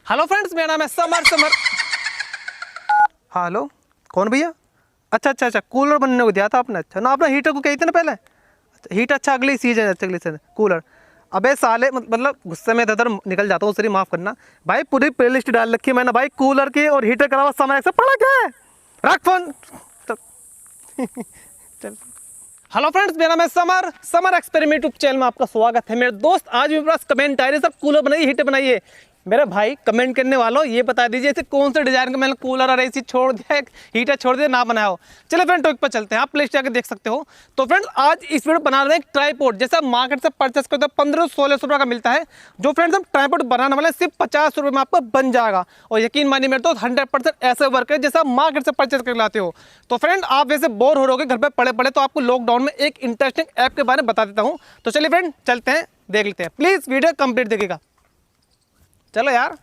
Hello friends, मेरा नाम है समर। हाँ हेलो, कौन भैया? अच्छा, कूलर बनने को दिया था आपने। अच्छा ना, आपने हीटर को कही थी ना पहले। अच्छा हीटर, अच्छा अगली सीजन, अच्छा अगली सीजन कूलर। अबे साले, मतलब गुस्से में इधर निकल जाता हूँ, सॉरी माफ़ करना भाई। पूरी प्ले लिस्ट डाल रखी है मैंने भाई, कूलर की और हीटर के अलावा सामान ऐसा पड़ा क्या है? रख फोन। चल। हेलो फ्रेंड्स, मेरा नाम है समर एक्सपेरिमेंट यूट्यूब चैनल में आपका स्वागत है। मेरे दोस्त, आज मेरे पास कमेंट आए सब कूलर बनाइए, हीटर बनाइए। मेरे भाई कमेंट करने वालों, ये बता दीजिए ऐसे कौन से डिजाइन का मैंने कूलर और एसी छोड़ दिया, हीटर छोड़ दिया, ना बनाया हो। चलो फ्रेंड टॉपिक पर चलते हैं, आप प्ले जाकर देख सकते हो। तो फ्रेंड्स आज इस वीडियो बना रहे हैं एक ट्राइपॉड, जैसा मार्केट से परचेस करते हैं 1500-1600 रुपये का मिलता है। जो फ्रेंड्स हम ट्राइपॉड बनाने वाले सिर्फ 50 रुपये में आपको बन जाएगा। और यकीन मानिए मेरे तो 100% ऐसे वर्क है जैसा मार्केट से परचेस कर लाते हो। तो फ्रेंड आप वैसे बोर हो रहोगे घर पे पड़े पड़े, तो आपको लॉकडाउन में एक इंटरेस्टिंग ऐप के बारे में बता देता हूँ। तो चलिए फ्रेंड चलते हैं, देख लेते हैं। प्लीज़ वीडियो कंप्लीट देखिएगा। चलो यार।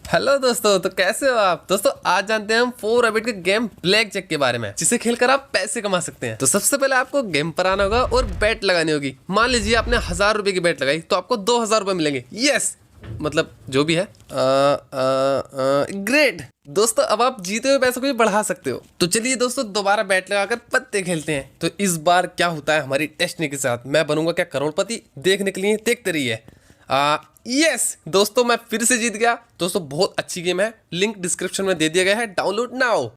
हेलो दोस्तों, तो कैसे हो आप? दोस्तों आज जानते हैं हम 4 रैबिट के गेम ब्लैक जैक के बारे में, जिसे खेलकर आप पैसे कमा सकते हैं। तो सबसे पहले आपको गेम पर आना होगा और बैट लगानी होगी। मान लीजिए आपने 1000 रुपए की बैट लगाई तो आपको 2000 रुपए मिलेंगे। यस, मतलब जो भी है। ग्रेट दोस्तों, अब आप जीते हुए पैसों को भी बढ़ा सकते हो। तो चलिए दोस्तों दोबारा बैट लगाकर पत्ते खेलते हैं। तो इस बार क्या होता है हमारी टेस्टिंग के साथ, मैं बनूंगा क्या करोड़पति? देखने के लिए देखते रहिए। यस दोस्तों, मैं फिर से जीत गया। दोस्तों बहुत अच्छी गेम है, लिंक डिस्क्रिप्शन में दे दिया गया है, download now.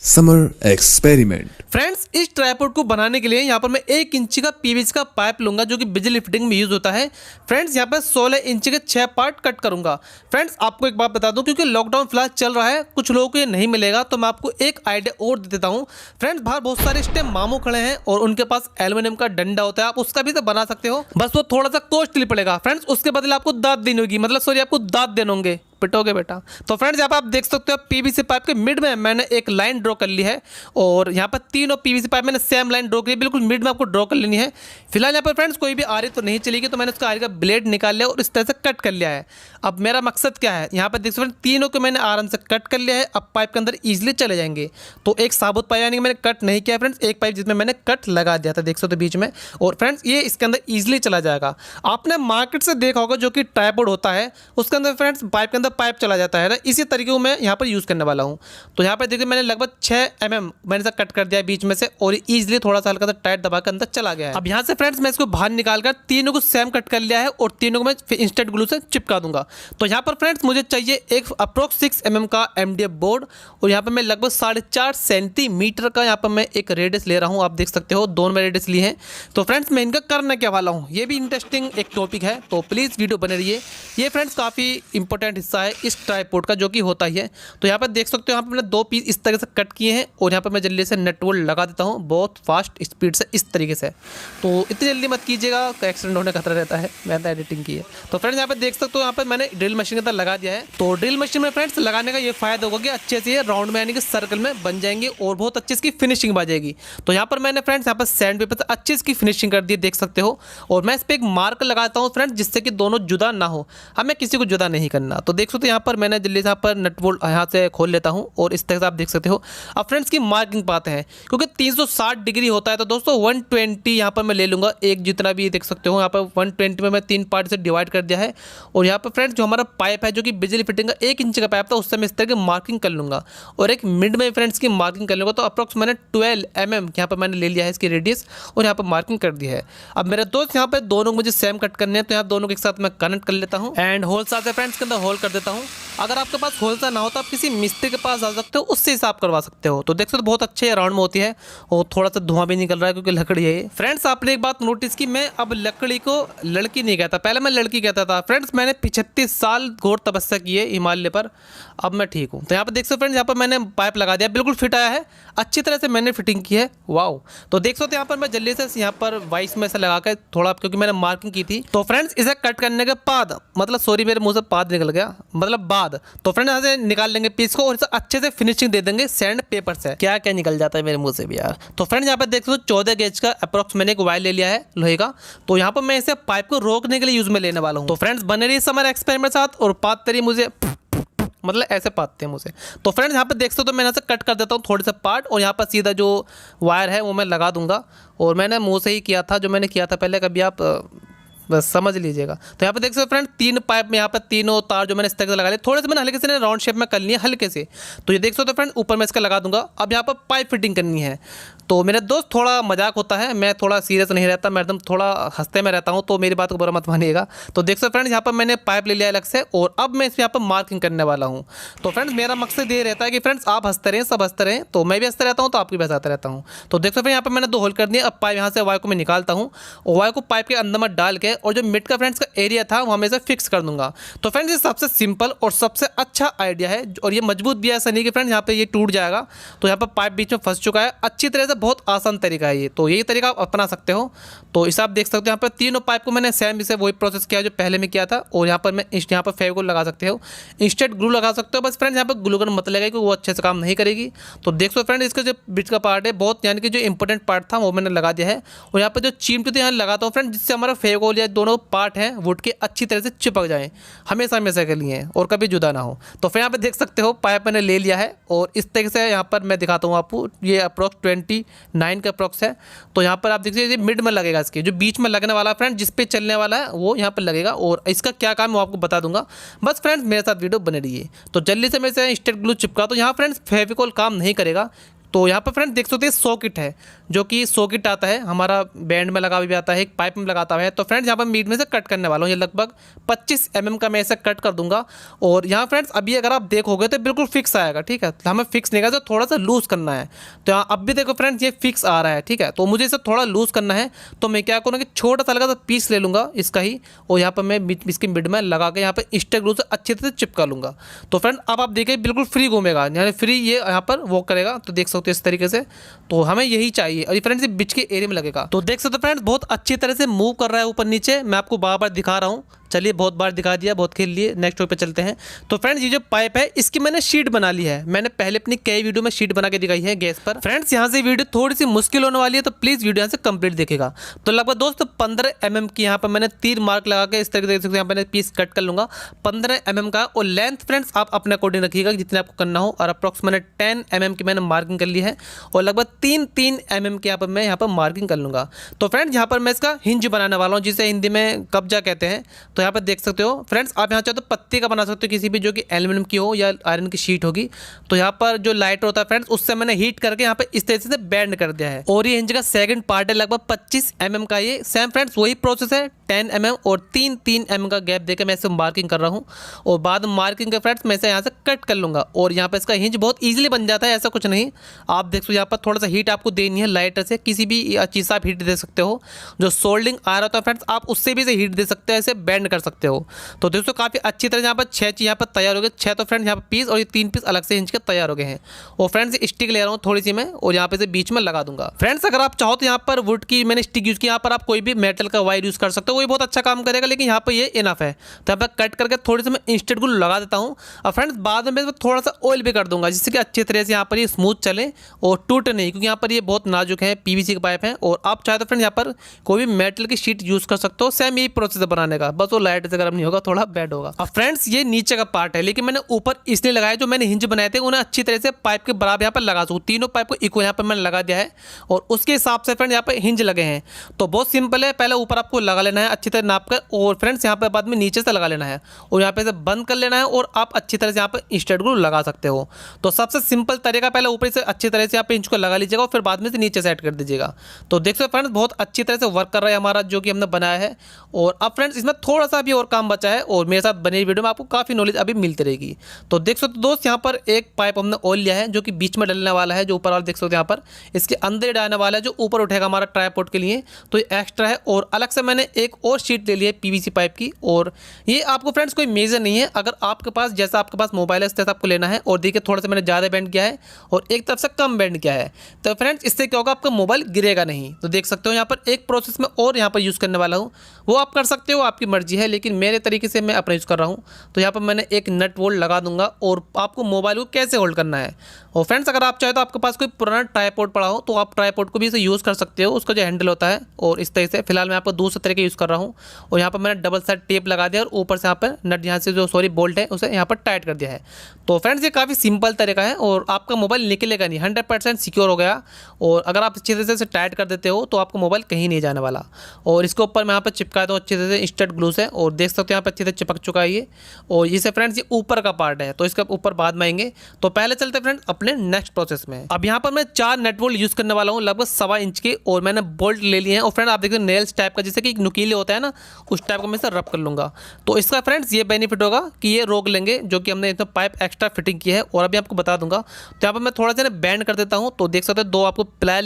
Summer experiment. Friends इस ट्राइपॉड को बनाने के लिए यहाँ पर मैं 1 इंची का पीवीसी का पाइप लूंगा, जो कि बिजली फिटिंग में यूज होता है। फ्रेंड्स यहाँ पर 16 इंची के 6 पार्ट कट करूंगा। फ्रेंड्स आपको एक बात बता दूं, क्योंकि लॉकडाउन फिलहाल चल रहा है, कुछ लोगों को ये नहीं मिलेगा, तो मैं आपको एक आइडिया और दे देता हूँ। फ्रेंड्स बाहर बहुत सारे इस टाइम मामू खड़े हैं और उनके पास एल्यूमिनियम का डंडा होता है, आप उसका भी तो बना सकते हो, बस वो थोड़ा सा कॉस्टली पड़ेगा। फ्रेंड्स उसके बदले आपको दांत देनी होगी, मतलब सॉरी आपको दांत देने होंगे, पिटोगे बेटा। तो फ्रेंड्स यहाँ पर आप देख सकते हो पीवीसी पाइप के मिड में मैंने एक लाइन ड्रॉ कर ली है, और यहाँ पर तीनों पीवीसी पाइप मैंने सेम लाइन ड्रॉ की, बिल्कुल मिड में आपको ड्रॉ कर लेनी है। फिलहाल यहाँ पर फ्रेंड्स कोई भी आरी तो नहीं चलेगी, तो मैंने उसका आरी का ब्लेड निकाल लिया और इस तरह से कट कर लिया है। अब मेरा मकसद क्या है, यहाँ पर देख सकते हैं तीनों को मैंने आराम से कट कर लिया है। अब पाइप के अंदर ईजिली चले जाएंगे। तो एक साबुत पाइप यानी कि मैंने कट नहीं किया फ्रेंड्स, एक पाइप जिसमें मैंने कट लगा दिया था, देख सकते हो बीच में। और फ्रेंड्स ये इसके अंदर ईजिली चला जाएगा। आपने मार्केट से देखा होगा जो कि ट्राइपॉड होता है, उसके अंदर फ्रेंड्स पाइप के अंदर पाइप चला जाता है। इसी तरीके को मैं यहाँ पर यूज़ करने वाला हूँ। तो यहाँ पर देखिए मैंने लगभग 6 mm मैंने इसे कट कर दिया बीच में से, और ईजिली थोड़ा सा हल्का सा टाइट दबा के अंदर चला गया है। अब यहाँ से फ्रेंड्स मैं इसको बाहर निकाल कर तीनों को सेम कट कर लिया है, और तीनों को मैं इंस्टेंट ग्लू से चिपका दूंगा। तो यहाँ पर फ्रेंड्स मुझे चाहिए एक अप्रोक्स 6 mm का MDF बोर्ड, और यहाँ पर मैं लगभग 4.5 सेंटीमीटर का यहाँ पर मैं एक रेडियस ले रहा हूँ। आप देख सकते हो दोनों में रेडियस लिए हैं। तो फ्रेंड्स मैं इनका करने क्या वाला हूँ, ये भी इंटरेस्टिंग एक टॉपिक है, तो प्लीज़ वीडियो बने रहिए। ये फ्रेंड्स काफ़ी इंपॉर्टेंट हिस्सा है इस ट्राइपॉड का, जो कि होता ही है। तो यहाँ पर देख सकते हो यहाँ पर मैंने 2 पीस इस तरह से कट किए हैं, और यहाँ पर मैं जल्दी से नट बोल्ट लगा देता हूँ बहुत फास्ट स्पीड से, इस तरीके से। तो इतनी जल्दी मत कीजिएगा, एक्सीडेंट होने का खतरा रहता है। मैंने एडिटिंग की है। तो फ्रेंड्स यहाँ पर देख सकते हो यहाँ पर मैंने ड्रिल मशीन के अंदर लगा दिया है। तो ड्रिल मशीन में फ्रेंड्स लगाने का ये फायदा होगा कि अच्छे से राउंड में यानी कि सर्कल में बन जाएंगे, और बहुत अच्छी इसकी फिनिशिंग आ जाएगी। तो यहाँ पर मैंने फ्रेंड्स यहाँ पर सैंड पेपर से अच्छी इसकी फिनिशिंग कर दी, देख सकते हो। और मैं इस पर एक मार्क लगाता हूँ फ्रेंड्स, जिससे कि दोनों जुदा ना हो, हमें किसी को जुदा नहीं करना। तो देख सकते हो यहाँ पर मैंने जल्दी से यहाँ पर नट बोल्ट यहाँ से खोल लेता हूँ, और इस तरह से आप देख सकते हो। अब फ्रेंड्स की मार्किंग पाते हैं, क्योंकि 360 डिग्री होता है, तो दोस्तों 120 यहाँ पर मैं ले लूँगा, एक जितना भी देख सकते हो यहाँ पर 120 में मैं 3 पार्ट से डिवाइड कर दिया है। और यहाँ पर फ्रेंड्स जो हमारा पाइप है, जो कि बिजली फिटिंग का 1 इंच का पाइप था, उससे मैं इस तरह की मार्किंग कर लूँगा, और एक मिड में फ्रेंड्स की मार्किंग कर लूँगा। तो अप्रॉक्स मैंने 12 mm यहाँ पर मैंने ले लिया है इसकी रेडियस, और यहाँ पर मार्किंग कर दी है। अब मेरे दोस्त यहाँ पर दोनों मुझे सेम कट करने हैं, तो यहाँ दोनों के साथ मैं कनेक्ट कर लेता हूँ, एंड होल सा से फ्रेंड्स के अंदर होल कर देता हूँ। अगर आपके पास होल सा ना हो तो आप किसी मिस्त्री के पास जा सकते हो, उससे हिसाब करवा सकते हो। तो देख सकते हो बहुत अच्छे राउंड में होती है, और थोड़ा सा धुआं भी निकल रहा है क्योंकि लकड़ी है। फ्रेंड्स आपने एक बात नोटिस की, मैं अब लकड़ी को लड़की नहीं कहता, पहले मैं लड़की कहता था। फ्रेंड्स मैंने 35 साल घोर तपस्या की है हिमालय पर, अब मैं ठीक हूँ। तो यहाँ पर देख सकते हो फ्रेंड्स, यहाँ पर मैंने पाइप लगा दिया, बिल्कुल फिट आया है, अच्छी तरह से मैंने फिटिंग की है। वाओ। तो देख सकते हो यहाँ पर मैं जल्दी से यहाँ पर वाइस में से लगा के थोड़ा, क्योंकि मैंने मार्किंग की थी। तो फ्रेंड्स इसे कट करने के बाद, मतलब सॉरी मेरे मुंह से पाद निकल गया, मतलब बाद। तो फ्रेंड्स यहाँ से निकाल लेंगे पीस को, और इसे अच्छे से फिनिशिंग दे देंगे सैंड पेपर से। क्या क्या निकल जाता है मेरे मुंह से भी यार। तो फ्रेंड्स यहाँ पर देख सकते हो 14 गेज का अप्रॉक्स मैंने एक वायर ले लिया है लोहे का। तो यहाँ पर मैं इसे पाइप को रोकने के लिए यूज में लेने वाला हूँ। तो फ्रेंड्स बने रही समर एक्सपेरिमेंट साथ, और पात तेरी मुझे मतलब ऐसे पाते हैं मुझे। तो फ्रेंड्स यहाँ पे देख सकते हो, तो मैं यहाँ से कट कर देता हूँ थोड़े से पार्ट, और यहाँ पर सीधा जो वायर है वो मैं लगा दूंगा। और मैंने मुंह से ही किया था जो मैंने किया था पहले, कभी आप बस समझ लीजिएगा। तो यहाँ पे देख सकते हो फ्रेंड 3 पाइप में यहाँ पर तीनों तार जो मैंने इस तरीके से लगा लिए, थोड़े से मैंने हल्के से राउंड शेप में कर लिए हल्के से। तो ये देख सकते हो फ्रेंड ऊपर मैं इसका लगा दूंगा। अब यहाँ पर पाइप फिटिंग करनी है। तो मेरे दोस्त थोड़ा मजाक होता है, मैं थोड़ा सीरियस नहीं रहता, मैं एकदम थोड़ा हंसते में रहता हूँ, तो मेरी बात को बुरा मत मानिएगा। तो देख सकते हो फ्रेंड्स यहाँ पर मैंने पाइप ले लिया अलग से और अब मैं इसमें यहाँ पर मार्किंग करने वाला हूँ। तो फ्रेंड्स मेरा मकसद ये रहता है कि फ्रेंड्स आप हंसते रहें, सब हंसते रहें, तो मैं भी हंसता रहता हूँ, तो आपकी भी हंसाता रहता हूँ। तो देख सकते हो यहाँ पर मैंने 2 होल कर दिए। अब पाइप यहाँ से वायर को मैं निकालता हूँ और वायर को पाइप के अंदर में डाल के और जो मिड का फ्रेंड्स का एरिया था वहाँ में से फिक्स कर दूंगा। तो फ्रेंड्स ये सबसे सिंपल और सबसे अच्छा आइडिया है और ये मजबूत भी है, ऐसा नहीं कि फ्रेंड्स यहाँ पे ये टूट जाएगा। तो यहाँ पर पाइप बीच में फंस चुका है अच्छी तरह से, बहुत आसान तरीका है ये। तो यही तरीका आप अपना सकते हो। तो इस आप देख सकते हो यहाँ पर तीनों पाइप को मैंने सेम इसे वही प्रोसेस किया जो पहले में किया था। और यहाँ पर मैं यहाँ पर फेविकोल लगा सकते हो, इंस्टेंट ग्लू लगा सकते हो। बस फ्रेंड्स यहाँ पर ग्लू गन मत लगेगा क्योंकि वो अच्छे से काम नहीं करेगी। तो देख सकते हो फ्रेंड इसका जो बीच का पार्ट है बहुत, यानी कि जो इंपॉर्टेंट पार्ट था वो मैंने लगा दिया है। और यहाँ पर जो चिमटी तो यहाँ लगाता हूँ फ्रेंड, जिससे हमारा फेविकोल या दोनों पार्ट हैं वुड के अच्छी तरह से चिपक जाएँ हमेशा हमेशा के लिए और कभी जुदा ना हो। तो फिर यहाँ पे देख सकते हो पाइप मैंने ले लिया है और इस तरीके से यहाँ पर मैं दिखाता हूँ आपको। ये अप्रॉक्स 29 का अप्रॉक्स है। तो यहाँ पर आप देख लीजिए मिड में लगेगा, इसके जो बीच में लगने वाला फ्रेंड जिस पे चलने वाला है वो यहाँ पर लगेगा। और इसका क्या काम है वो आपको बता दूंगा, बस फ्रेंड्स मेरे साथ वीडियो बने रहिए। तो जल्दी से मेरे से इंस्टेंट ग्लू चिपका। तो यहाँ फ्रेंड्स फेविकोल काम नहीं करेगा। तो यहाँ पर फ्रेंड देख सकते हैं सॉकेट है, जो कि सॉकेट आता है हमारा बैंड में लगा भी आता है, एक पाइप में लगाता है। तो फ्रेंड्स यहाँ पर मीट में से कट करने वाला हूँ, ये लगभग 25 mm का मैं ऐसे कट कर दूंगा। और यहाँ फ्रेंड्स अभी अगर आप देखोगे तो बिल्कुल फिक्स आएगा, ठीक है। हमें फिक्स नहीं करना, तो थोड़ा सा लूज़ करना है। तो यहाँ अब भी देखो फ्रेंड्स ये फिक्स आ रहा है, ठीक है। तो मुझे इसे थोड़ा लूज़ करना है, तो मैं क्या करूँगा कि छोटा सा हल्का सा पीस ले लूँगा इसका ही, और यहाँ पर मैं इसके मिड में लगा के यहाँ पर इंस्टेंट ग्लू से अच्छी तरह से चिपका लूँगा। तो फ्रेंड अब आप देखिए बिल्कुल फ्री घूमेगा, यानी फ्री ये यहाँ पर वो करेगा। तो देख सकते हो इस तरीके से। तो हमें यही चाहिए और ये फ्रेंड्स बीच के एरिया में लगेगा। तो देख सकते हो फ्रेंड्स बहुत अच्छी तरह से मूव कर रहा है ऊपर नीचे। मैं आपको बार बार दिखा रहा हूँ, चलिए बहुत बार दिखा दिया, बहुत खेल लिए, नेक्स्ट टॉपिक पे चलते हैं। तो फ्रेंड्स ये जो पाइप है इसकी मैंने शीट बना ली है, मैंने पहले अपनी कई वीडियो में शीट बना के दिखाई है गैस पर। फ्रेंड्स यहाँ से वीडियो थोड़ी सी मुश्किल होने वाली है, तो प्लीज़ वीडियो यहाँ से कंप्लीट देखेगा। तो लगभग दोस्तों 15 mm की यहाँ पर मैंने तीर मार्क लगा के इस तरीके से देख सकते हैं, यहाँ पर पीस कट कर लूँगा 15 mm का। और लेंथ फ्रेंड्स आप अपने अकॉर्डिंग रखिएगा जितने आपको करना हो। और अप्रॉक्स मैंने 10 mm की मैंने मार्किंग कर ली है और लगभग 3 mm के यहाँ पर मैं यहाँ पर मार्किंग कर लूँगा। तो फ्रेंड्स यहाँ पर मैं इसका हिंज बनाने वाला हूँ, जिसे हिंदी में कब्जा कहते हैं। तो यहाँ पर देख सकते हो फ्रेंड्स आप यहाँ चाहो तो पत्ते का बना सकते हो, किसी भी जो कि एल्यूमिनियम की हो या आयरन की शीट होगी। तो यहाँ पर जो लाइटर होता है फ्रेंड्स उससे मैंने हीट करके यहाँ पे इस तरीके से बैंड कर दिया है। और ये हिंज का सेकंड पार्ट है लगभग 25 mm का। ये सेम फ्रेंड्स वही प्रोसेस है, 10 mm और 3 mm का गैप देकर मैं इसे मार्किंग कर रहा हूँ। और बाद में मार्किंग के फ्रेंड्स मैं इसे यहाँ से कट कर लूँगा और यहाँ पर इसका हिंज बहुत ईजिली बन जाता है, ऐसा कुछ नहीं। आप देख सकते हो यहाँ पर थोड़ा सा हीट आपको देनी है लाइटर से, किसी भी चीज़ से आप हीट दे सकते हो। जो सोल्डिंग आ रहा था फ्रेंड्स आप उससे भी इसे हीट दे सकते हो, ऐसे बैंड कर सकते हो। तो दोस्तों काफ़ी अच्छी तरह यहाँ पर 6 चीज़ यहाँ पर तैयार हो गए, 6 तो फ्रेंड्स यहाँ पर पीस और ये 3 पीस अलग से हिंज के तैयार हो गए हैं। और फ्रेंड्स स्टिक ले रहा हूँ थोड़ी सी मैं और यहाँ पे से बीच में लगा दूंगा। फ्रेंड्स अगर आप चाहो तो यहाँ पर वुड की मैंने स्टिक यूज़ की, यहाँ पर आप कोई भी मेटल का वायर यूज़ कर सकते हो, वही बहुत अच्छा काम करेगा, लेकिन यहाँ पर ये इनफ है। तो यहाँ पर कट करके थोड़ी सी मैं इंस्टेंट ग्लू लगा देता हूँ। और फ्रेंड्स बाद में थोड़ा सा ऑयल भी कर दूंगा, जिससे कि अच्छी तरह से यहाँ पर ये स्मूथ चले और टूटे नहीं, क्योंकि यहाँ पर ये बहुत नाजुक है, पीवीसी के पाइप है। और आप चाहे तो फ्रेंड्स यहाँ पर कोई भी मेटल की शीट यूज़ कर सकते हो, सेम यही प्रोसेस बनाने का, बस वो लाइट से गर्म नहीं होगा, थोड़ा बैड होगा। अब फ्रेंड्स ये नीचे का पार्ट है, लेकिन मैंने ऊपर इसलिए लगाया जो मैंने हिंज बनाए थे उन्हें अच्छी तरह से पाइप के बराबर यहाँ पर लगा सकूँ। तीनों पाइप को इक्वल यहाँ पर मैंने लगा दिया है और उसके हिसाब से फ्रेंड यहाँ पर हिंज लगे हैं। तो बहुत सिंपल है, पहले ऊपर आपको लगा लेना है अच्छी तरह नाप कर, और फ्रेंड्स यहाँ पर बाद में नीचे से लगा लेना है और यहाँ पे से बंद कर लेना है और आप अच्छी तरह से यहाँ पर इंस्टेंट ग्लू लगा सकते हो। तो सबसे सिंपल तरीका, पहले ऊपर से अच्छी तरह से यहाँ पे इंच को लगा लीजिएगा और फिर बाद में से नीचे सेट कर दीजिएगा। तो देख सकते फ्रेंड्स बहुत अच्छी तरह से वर्क कर रहा है हमारा जो कि हमने बनाया है। और अब फ्रेंड्स इसमें थोड़ा सा भी और काम बचा है और मेरे साथ बनी वीडियो में आपको काफ़ी नॉलेज अभी मिलती रहेगी। तो देख सकते दोस्त यहाँ पर एक पाइप हमने ऑयल लिया है जो कि बीच में डलने वाला है, जो ऊपर वाला देख सकते हो यहाँ पर इसके अंदर ही डालने वाला है, जो ऊपर उठेगा हमारा ट्राइपॉड के लिए। तो ये एक्स्ट्रा है। और अलग से मैंने एक और शीट ले ली है पीवीसी पाइप की। और ये आपको फ्रेंड्स कोई मेजर नहीं है, अगर आपके पास जैसा आपके पास मोबाइल है इस तरह से आपको लेना है। और देखिए थोड़ा सा मैंने ज़्यादा बैंड किया है और एक तरफ से कम बैंड किया है। तो फ्रेंड्स इससे क्या होगा, आपका मोबाइल गिरेगा नहीं। तो देख सकते हो यहाँ पर एक प्रोसेस में और यहाँ पर यूज़ करने वाला हूँ, वो आप कर सकते हो, आपकी मर्जी है। है, लेकिन मेरे तरीके से मैं अपना यूज़ कर रहा हूँ। तो यहाँ पर मैंने एक नट बोल्ट लगा दूंगा और आपको मोबाइल को कैसे होल्ड करना है। और फ्रेंड्स अगर आप चाहे तो आपके पास कोई पुराना ट्राइपॉड पड़ा हो तो आप ट्राइपॉड को भी इसे यूज़ कर सकते हो, उसका जो हैंडल होता है। और इस तरह से फिलहाल मैं आपको दूसरे तरीके यूज़ कर रहा हूँ। और यहाँ पर मैंने डबल साइड टेप लगा दिया और ऊपर से यहाँ पर नट यहाँ से जो बोल्ट है उसे यहाँ पर टाइट कर दिया है। तो फ्रेंड्स ये काफ़ी सिंपल तरीका है और आपका मोबाइल निकलेगा नहीं, 100% सिक्योर हो गया। और अगर आप अच्छी तरह से टाइट कर देते हो तो आपका मोबाइल कहीं नहीं जाने वाला। और इसके ऊपर मैं यहाँ पर चिपका दूँ अच्छी तरह से इंस्टेंट ग्लू से, और देख सकते हो यहाँ पर अच्छी तरह चिपक चुका है ये। और इसे फ्रेंड्स ये ऊपर का पार्ट है, तो इसके ऊपर बाद में आएंगे। तो पहले चलते हैं फ्रेंड्स अपने नेक्स्ट प्रोसेस में। अब यहाँ पर मैं 4 नट बोल्ट यूज़ करने वाला हूँ, लगभग 1.25 इंच के, और मैंने बोल्ट ले लिए हैं। और फ्रेंड आप देखते हैं नेल्स टाइप का, जैसे कि एक नुकीले होता है ना, उस टाइप का मैं इसे रब कर लूँगा। तो इसका फ्रेंड्स ये बेनिफिट होगा कि ये रोक लेंगे जो कि हमने इसमें पाइप एक्स्ट्रा फिटिंग की है। और अभी आपको बता दूंगा, तो यहाँ पर मैं थोड़ा सा ना बैंड कर देता हूँ। तो देख सकते हो 2 आपको प्लास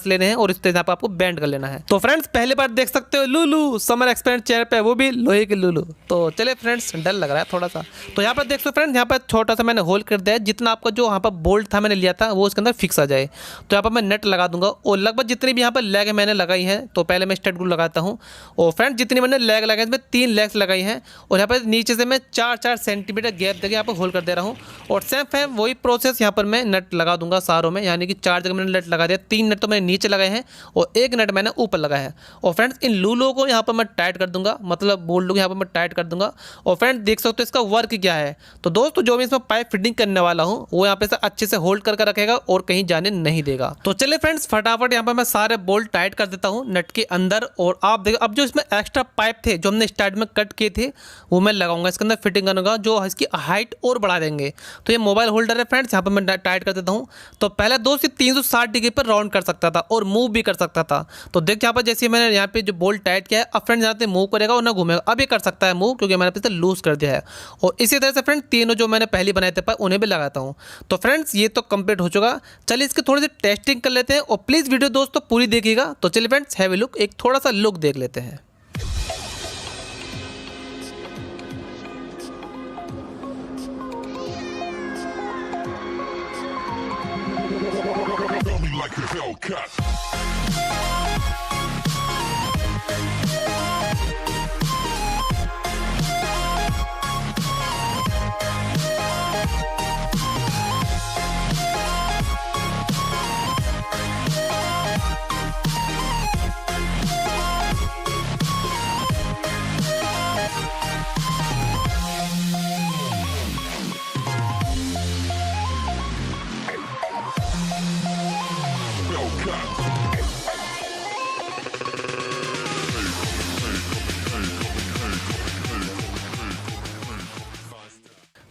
लेने हैं, और इस तरह पर आपको बैंड कर लेना है। तो फ्रेंड्स पहले बार देख सकते हो लूलू समर एक्सपेरिमेंट चेयर पे, वो भी लोहे के लूलू। तो चलिए फ्रेंड्स, डर लग रहा है थोड़ा सा। तो यहाँ पर देख सकते हो फ्रेंड्स, यहाँ पर छोटा सा मैंने होल कर दिया है, जितना आपका जो यहाँ पर बोल्ट था मैंने लिया था वो उसके अंदर फिक्स आ जाए। तो यहाँ पर मैं नेट लगा दूंगा, और लगभग जितनी भी यहाँ पर लेग मैंने लगाई है, तो पहले मैं स्टेट ग्लू लगाता हूँ। और फ्रेंड्स जितनी मैंने लेग लगाई इसमें 3 लेग्स लगाई हैं, और यहाँ पर नीचे से मैं 4-4 सेंटीमीटर गैप देकर यहाँ पर होल कर दे रहा हूँ। और सेम वही प्रोसेस यहाँ पर मैं नट लगा दूंगा सारों में, यानी कि 4 जगह मैंने नट लगा दिया, 3 नट तो मैंने नीचे लगाए हैं और 1 नट मैंने ऊपर लगाया है। और फ्रेंड्स इन लूलों को यहाँ पर मैं टाइट कर दूंगा, मतलब बोल्ट को यहाँ पर मैं टाइट कर दूंगा। और फ्रेंड्स देख सकते हो इसका वर्क क्या है। तो दोस्तों जो भी इसमें पाइप फिटिंग करने वाला हूँ वो यहाँ पे से अच्छे से होल्ड करके रखेगा और कहीं जाने नहीं देगा। तो चलिए फ्रेंड्स फटाफट यहाँ पर मैं सारे बोल्ट टाइट कर देता हूँ नट के अंदर। और आप देखो अब जो इसमें एक्स्ट्रा पाइप थे जो हमने स्टार्ट में कट किए थे वो मैं लगाऊंगा इसके अंदर, फिटिंग करूंगा जो इसकी हाइट और बढ़ा देंगे। तो ये मोबाइल होल्डर है फ्रेंड्स, यहाँ पर मैं टाइट कर देता हूँ। तो पहले 2 से 360 डिग्री पर राउंड कर सकता था और मूव भी कर सकता था। तो देख यहाँ पर जैसे मैंने यहाँ पे जो बोल्ट टाइट किया है, अब फ्रेंड्स यहाँ से मूव करेगा और ना घूमेगा। अब ये कर सकता है मूव, क्योंकि मैंने इसे लूज कर दिया है। और इसी तरह से फ्रेंड तीनों जो मैंने पहले बनाए थे उन्हें भी लगाता हूँ। तो फ्रेंड्स ये तो कंप्लीट हो चुका। चलिए इसकी थोड़ी सी टेस्टिंग कर लेते हैं, और प्लीज़ वीडियो दोस्तों पूरी देखिएगा। तो चलिए फ्रेंड्स हैव ए लुक, एक थोड़ा सा लुक देख लेते हैं।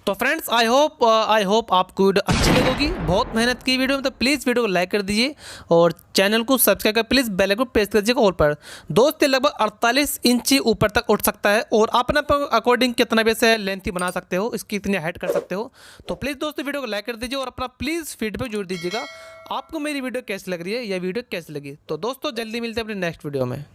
तो फ्रेंड्स आई होप आपको वीडियो अच्छी लगेगी। बहुत मेहनत की वीडियो में, तो प्लीज़ वीडियो को लाइक कर दीजिए और चैनल को सब्सक्राइब कर प्लीज़ बेल आइकन को प्रेस कर दीजिएगा। और पर दोस्त ये लगभग 48 इंची ऊपर तक उठ सकता है, और आप अपने अकॉर्डिंग कितना भी से लेंथी बना सकते हो, इसकी इतनी हाइट कर सकते हो। तो प्लीज़ दोस्तों वीडियो को लाइक कर दीजिए और अपना प्लीज़ फीडबैक जोड़ दीजिएगा, आपको मेरी वीडियो कैसी लग रही है, यह वीडियो कैसी लगी। तो दोस्तों जल्दी मिलते हैं अपनी नेक्स्ट वीडियो में।